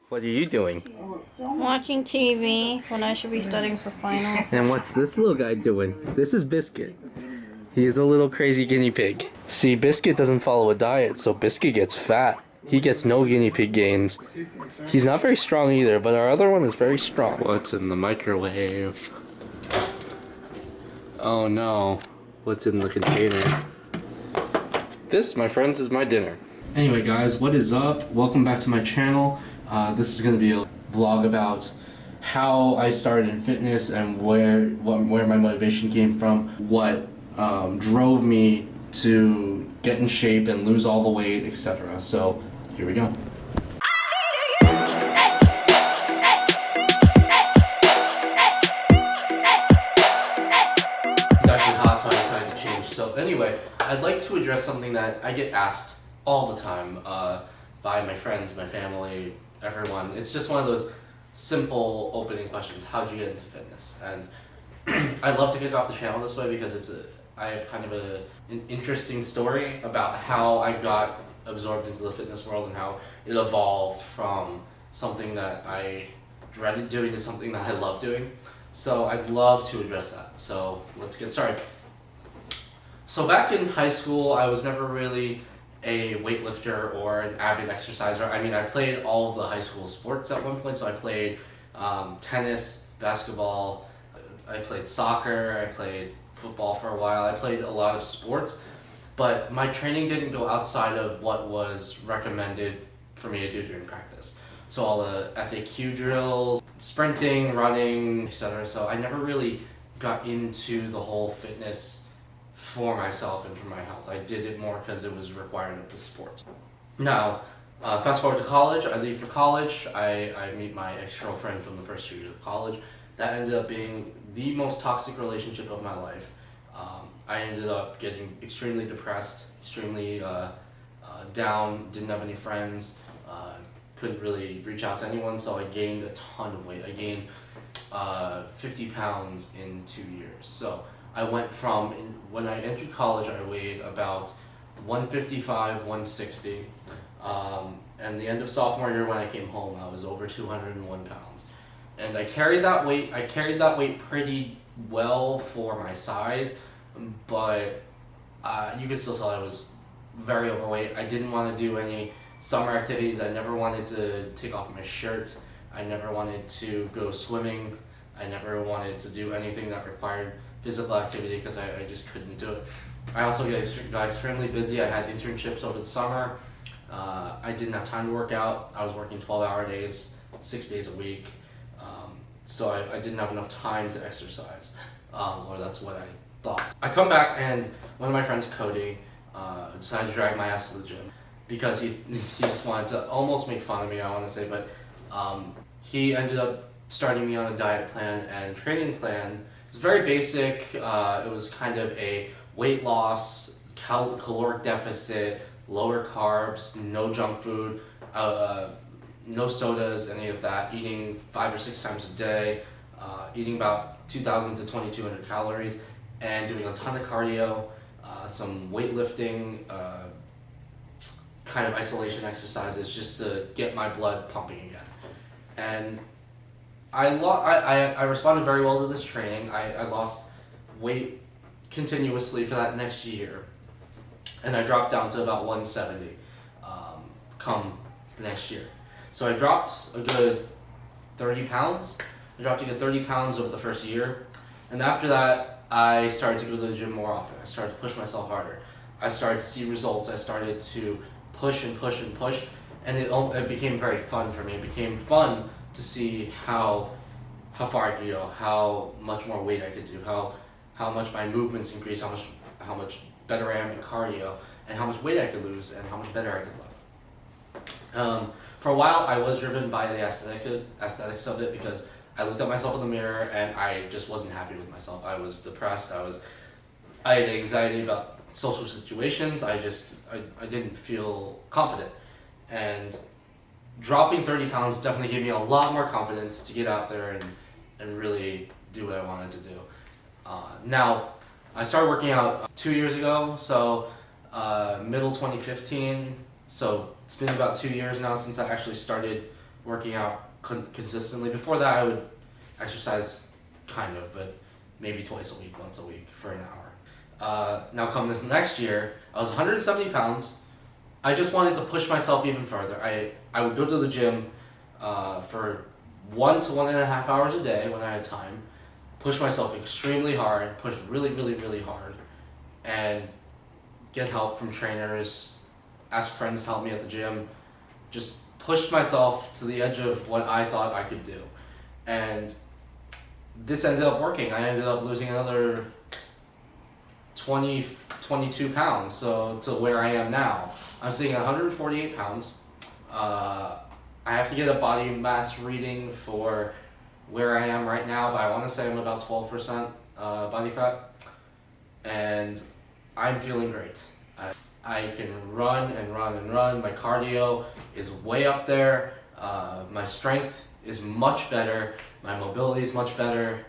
What are you doing? Watching TV when I should be studying for finals. And what's this little guy doing? This is Biscuit. He's a little crazy guinea pig. See, Biscuit doesn't follow a diet, so Biscuit gets fat. He gets no guinea pig gains. He's not very strong either, but our other one is very strong. What's in the microwave? Oh no. What's in the container? This, my friends, is my dinner. Anyway guys, what is up? Welcome back to my channel. This is going to be a vlog about how I started in fitness and where my motivation came from, what drove me to get in shape and lose all the weight, etc. So here we go. It's actually hot, so I decided to change. So anyway, I'd like to address something that I get asked all the time by my friends, my family, everyone. It's just one of those simple opening questions. How'd you get into fitness? And I'd love to kick off the channel this way because I have kind of an interesting story about how I got absorbed into the fitness world and how it evolved from something that I dreaded doing to something that I love doing. So I'd love to address that. So let's get started. So back in high school, I was never really a weightlifter or an avid exerciser. I mean, I played all of the high school sports at one point. So I played tennis, basketball, I played soccer, I played football for a while. I played a lot of sports, but my training didn't go outside of what was recommended for me to do during practice. So all the SAQ drills, sprinting, running, etc. So I never really got into the whole fitness for myself and for my health. I did it more because it was required of the sport. Now, fast forward to college. I leave for college. I meet my ex-girlfriend from the first year of college. That ended up being the most toxic relationship of my life. I ended up getting extremely depressed, extremely down, didn't have any friends, couldn't really reach out to anyone, so I gained a ton of weight. I gained 50 pounds in 2 years. So I went from, when I entered college, I weighed about 155, 160. And the end of sophomore year when I came home, I was over 201 pounds. And I carried that weight pretty well for my size, but you could still tell I was very overweight. I didn't want to do any summer activities. I never wanted to take off my shirt. I never wanted to go swimming. I never wanted to do anything that required physical activity because I just couldn't do it. I also got extremely busy. I had internships over the summer. I didn't have time to work out. I was working 12-hour days, 6 days a week. So I didn't have enough time to exercise, or that's what I thought. I come back and one of my friends, Cody, decided to drag my ass to the gym because he just wanted to almost make fun of me, I want to say, but he ended up starting me on a diet plan and training plan. It was very basic. It was kind of a weight loss, caloric deficit, lower carbs, no junk food, no sodas, any of that, eating 5 or 6 times a day, eating about 2,000 to 2,200 calories, and doing a ton of cardio, some weightlifting, kind of isolation exercises just to get my blood pumping again. And I responded very well to this training. I lost weight continuously for that next year, and I dropped down to about 170 come the next year. So I dropped a good 30 pounds. I dropped a good 30 pounds over the first year. And after that, I started to go to the gym more often. I started to push myself harder. I started to see results. I started to push and push and push. And it became very fun for me. It became fun to see how far I could go, how much more weight I could do, how much my movements increased, how much better I am in cardio, and how much weight I could lose, and how much better I could look. For a while, I was driven by the aesthetics of it because I looked at myself in the mirror and I just wasn't happy with myself. I was depressed. I had anxiety about social situations. I didn't feel confident. And dropping 30 pounds definitely gave me a lot more confidence to get out there and really do what I wanted to do. Now, I started working out 2 years ago, so middle 2015. So it's been about 2 years now since I actually started working out consistently. Before that, I would exercise kind of, but maybe twice a week, once a week for an hour. Now come this next year, I was 170 pounds. I just wanted to push myself even further. I would go to the gym for 1 to 1.5 hours a day when I had time, push myself extremely hard, push really, really, really hard, and get help from trainers, ask friends to help me at the gym, just pushed myself to the edge of what I thought I could do. And this ended up working. I ended up losing another 22 pounds, so to where I am now. I'm sitting at 148 pounds. I have to get a body mass reading for where I am right now, but I want to say I'm about 12% body fat. And I'm feeling great. I can run and run and run. My cardio is way up there. My strength is much better. My mobility is much better.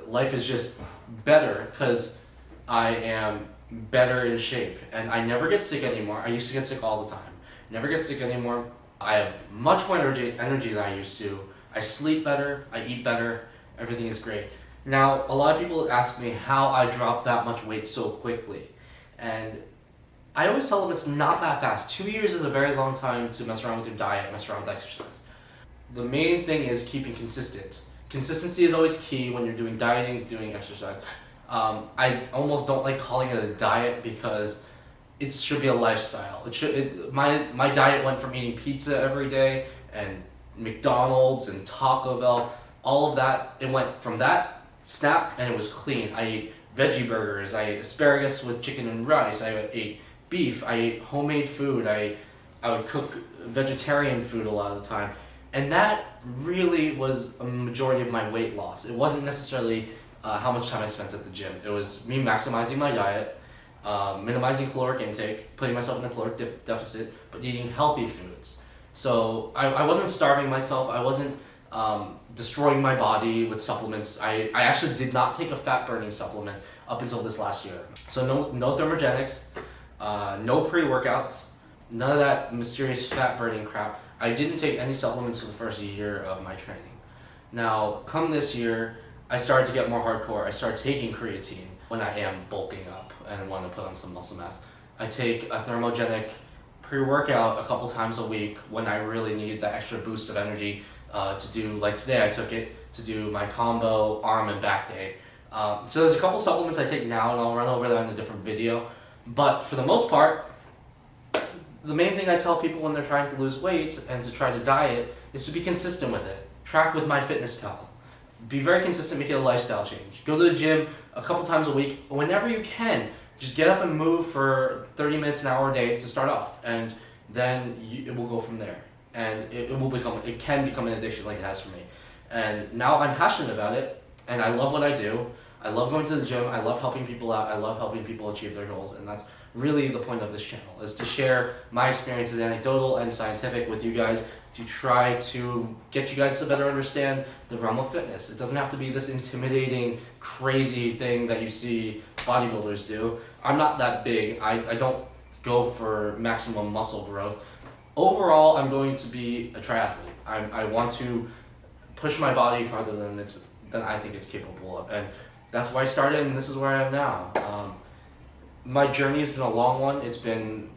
Life is just better because I am better in shape. And I never get sick anymore. I used to get sick all the time. Never get sick anymore. I have much more energy than I used to. I sleep better. I eat better. Everything is great. Now, a lot of people ask me how I dropped that much weight so quickly. And I always tell them it's not that fast. 2 years is a very long time to mess around with your diet, mess around with exercise. The main thing is keeping consistent. Consistency is always key when you're doing dieting, doing exercise. I almost don't like calling it a diet because it should be a lifestyle. My diet went from eating pizza every day and McDonald's and Taco Bell, all of that. It went from that, snap, and it was clean. I ate veggie burgers, I ate asparagus with chicken and rice, I ate beef, I ate homemade food, I would cook vegetarian food a lot of the time. And that really was a majority of my weight loss. It wasn't necessarily how much time I spent at the gym. It was me maximizing my diet, minimizing caloric intake, putting myself in a caloric deficit, but eating healthy foods. So I wasn't starving myself, I wasn't destroying my body with supplements. I actually did not take a fat burning supplement up until this last year. So no thermogenics, no pre-workouts, none of that mysterious fat burning crap. I didn't take any supplements for the first year of my training. Now, come this year, I started to get more hardcore. I started taking creatine when I am bulking up and want to put on some muscle mass. I take a thermogenic pre-workout a couple times a week when I really need that extra boost of energy to do, like today I took it to do my combo arm and back day. So there's a couple supplements I take now and I'll run over that in a different video. But for the most part, the main thing I tell people when they're trying to lose weight and to try to diet is to be consistent with it. Track with MyFitnessPal. Be very consistent, make it a lifestyle change. Go to the gym a couple times a week, whenever you can. Just get up and move for 30 minutes, an hour a day to start off, and then it will go from there. And it can become an addiction like it has for me. And now I'm passionate about it, and I love what I do. I love going to the gym, I love helping people out, I love helping people achieve their goals, and that's really the point of this channel, is to share my experiences, anecdotal and scientific, with you guys, to try to get you guys to better understand the realm of fitness. It doesn't have to be this intimidating, crazy thing that you see bodybuilders do. I'm not that big, I don't go for maximum muscle growth. Overall, I'm going to be a triathlete. I want to push my body farther than I think it's capable of, and that's why I started, and this is where I am now. My journey has been a long one. It hasn't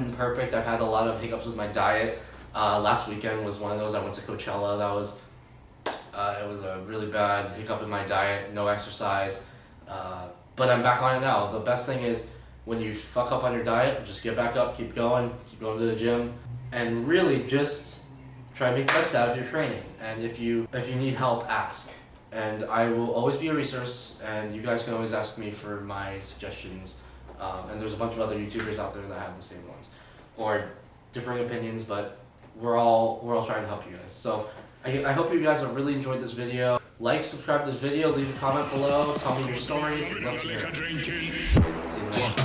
been perfect. I've had a lot of hiccups with my diet. Last weekend was one of those. I went to Coachella. It was a really bad hiccup in my diet. No exercise, but I'm back on it now. The best thing is when you fuck up on your diet, just get back up, keep going to the gym, and really just try to make the best out of your training. And if you need help, ask. And I will always be a resource, and you guys can always ask me for my suggestions. And there's a bunch of other YouTubers out there that have the same ones, or differing opinions, but we're all trying to help you guys. So I hope you guys have really enjoyed this video. Like, subscribe to this video, leave a comment below, tell me your stories. I'd love to hear it. See you next time.